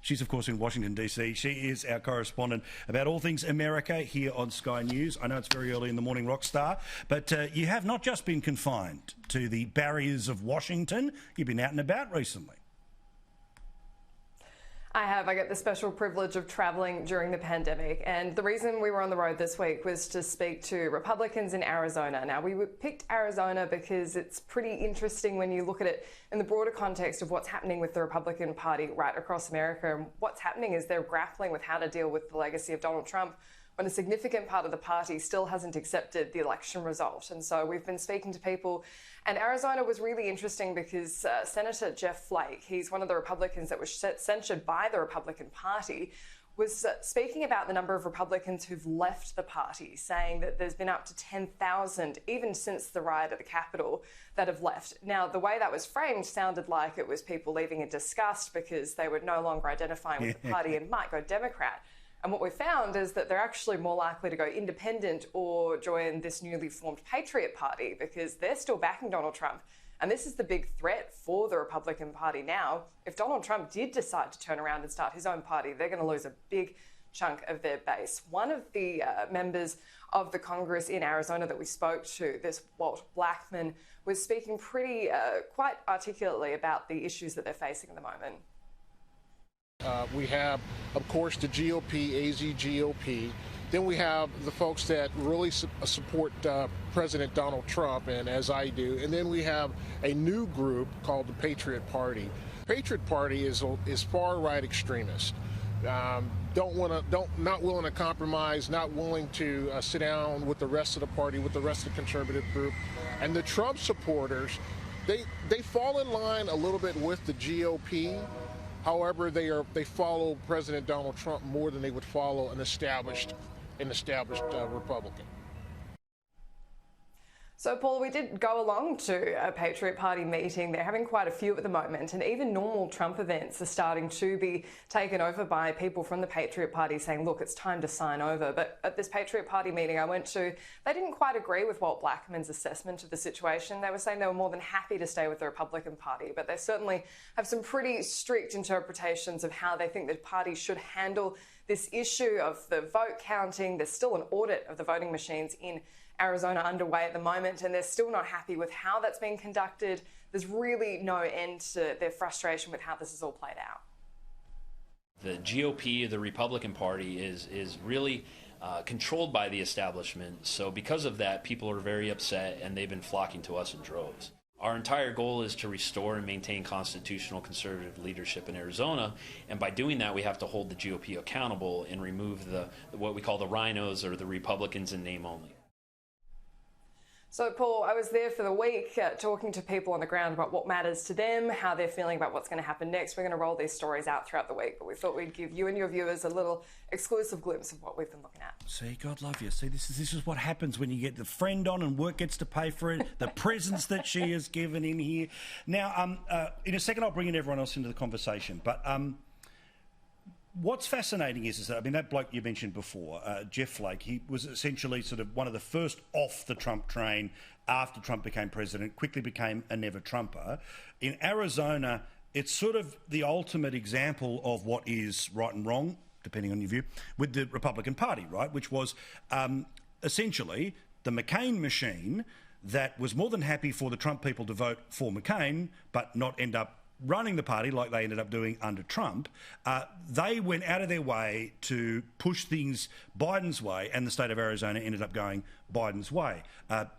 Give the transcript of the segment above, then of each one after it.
She's, of course, in Washington, D.C. She is our correspondent about all things America here on Sky News. I know it's very early in the morning, Rockstar, but you have not just been confined to the barriers of Washington. You've been out and about recently. I have. I get the special privilege of travelling during the pandemic. And the reason we were on the road this week was to speak to Republicans in Arizona. Now, we picked Arizona because it's pretty interesting when you look at it in the broader context of what's happening with the Republican Party right across America. And what's happening is they're grappling with how to deal with the legacy of Donald Trump when a significant part of the party still hasn't accepted the election result. And so we've been speaking to people, and Arizona was really interesting because Senator Jeff Flake, he's one of the Republicans that was censured by the Republican Party, was speaking about the number of Republicans who've left the party, saying that there's been up to 10,000, even since the riot at the Capitol, that have left. Now, the way that was framed sounded like it was people leaving in disgust because they were no longer identifying with the party and might go Democrat. And what we found is that they're actually more likely to go independent or join this newly formed Patriot Party because they're still backing Donald Trump. And this is the big threat for the Republican Party now. If Donald Trump did decide to turn around and start his own party, they're going to lose a big chunk of their base. One of the members of the Congress in Arizona that we spoke to, this Walt Blackman, was speaking quite articulately about the issues that they're facing at the moment. We have, of course, the GOP, AZ GOP. Then we have the folks that really support President Donald Trump, and as I do. And then we have a new group called the Patriot Party. Patriot Party is far-right extremist. Not willing to compromise, not willing to sit down with the rest of the party, with the rest of the conservative group. And the Trump supporters, they fall in line a little bit with the GOP. However, they follow President Donald Trump more than they would follow an established Republican. So, Paul, we did go along to a Patriot Party meeting. They're having quite a few at the moment, and even normal Trump events are starting to be taken over by people from the Patriot Party saying, look, it's time to sign over. But at this Patriot Party meeting I went to, they didn't quite agree with Walt Blackman's assessment of the situation. They were saying they were more than happy to stay with the Republican Party, but they certainly have some pretty strict interpretations of how they think the party should handle this issue of the vote counting. There's still an audit of the voting machines in Arizona underway at the moment, and they're still not happy with how that's being conducted. There's really no end to their frustration with how this is all played out. The GOP, the Republican Party, is really controlled by the establishment. So because of that, people are very upset, and they've been flocking to us in droves. Our entire goal is to restore and maintain constitutional conservative leadership in Arizona, and by doing that, we have to hold the GOP accountable and remove what we call the rhinos, or the Republicans in name only. So, Paul, I was there for the week talking to people on the ground about what matters to them, how they're feeling about what's going to happen next. We're going to roll these stories out throughout the week, but we thought we'd give you and your viewers a little exclusive glimpse of what we've been looking at. See, God love you. See, this is what happens when you get the friend on and work gets to pay for it, the presents that she has given in here. Now, in a second, I'll bring in everyone else into the conversation, but what's fascinating is that, I mean, that bloke you mentioned before, Jeff Flake, he was essentially sort of one of the first off the Trump train after Trump became president, quickly became a never-Trumper. In Arizona, it's sort of the ultimate example of what is right and wrong, depending on your view, with the Republican Party, right, which was essentially the McCain machine that was more than happy for the Trump people to vote for McCain but not end up running the party like they ended up doing under Trump. They went out of their way to push things Biden's way, and the state of Arizona ended up going Biden's way.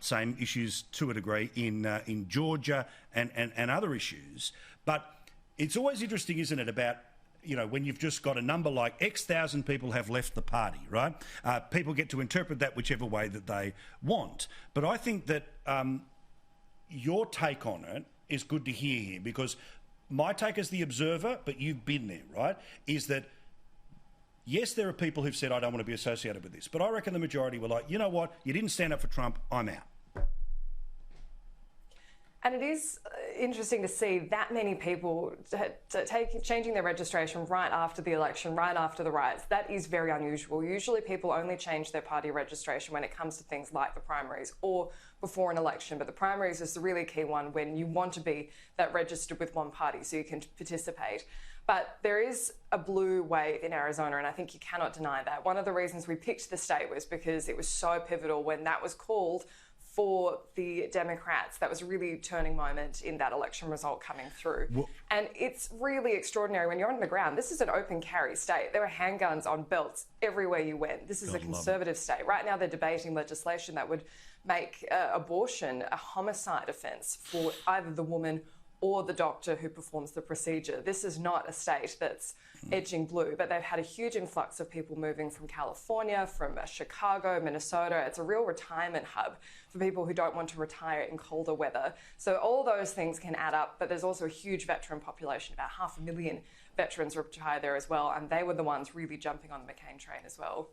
Same issues to a degree in Georgia and other issues. But it's always interesting, isn't it, about, you know, when you've just got a number like X thousand people have left the party, right? People get to interpret that whichever way that they want. But I think that your take on it is good to hear here, because my take as the observer, but you've been there, right, is that, yes, there are people who've said, I don't want to be associated with this, but I reckon the majority were like, you know what, you didn't stand up for Trump, I'm out. And it is interesting to see that many people changing their registration right after the election, right after the riots. That is very unusual. Usually people only change their party registration when it comes to things like the primaries or before an election. But the primaries is the really key one when you want to be that registered with one party so you can participate. But there is a blue wave in Arizona, and I think you cannot deny that. One of the reasons we picked the state was because it was so pivotal when that was called for the Democrats. That was a really turning moment in that election result coming through. And it's really extraordinary when you're on the ground. This is an open carry state. There were handguns on belts everywhere you went. This is a conservative state. Right now they're debating legislation that would make abortion a homicide offence for either the woman or the doctor who performs the procedure. This is not a state that's edging blue, but they've had a huge influx of people moving from California, from Chicago, Minnesota. It's a real retirement hub for people who don't want to retire in colder weather. So all those things can add up, but there's also a huge veteran population. About 500,000 veterans retire there as well, and they were the ones really jumping on the McCain train as well.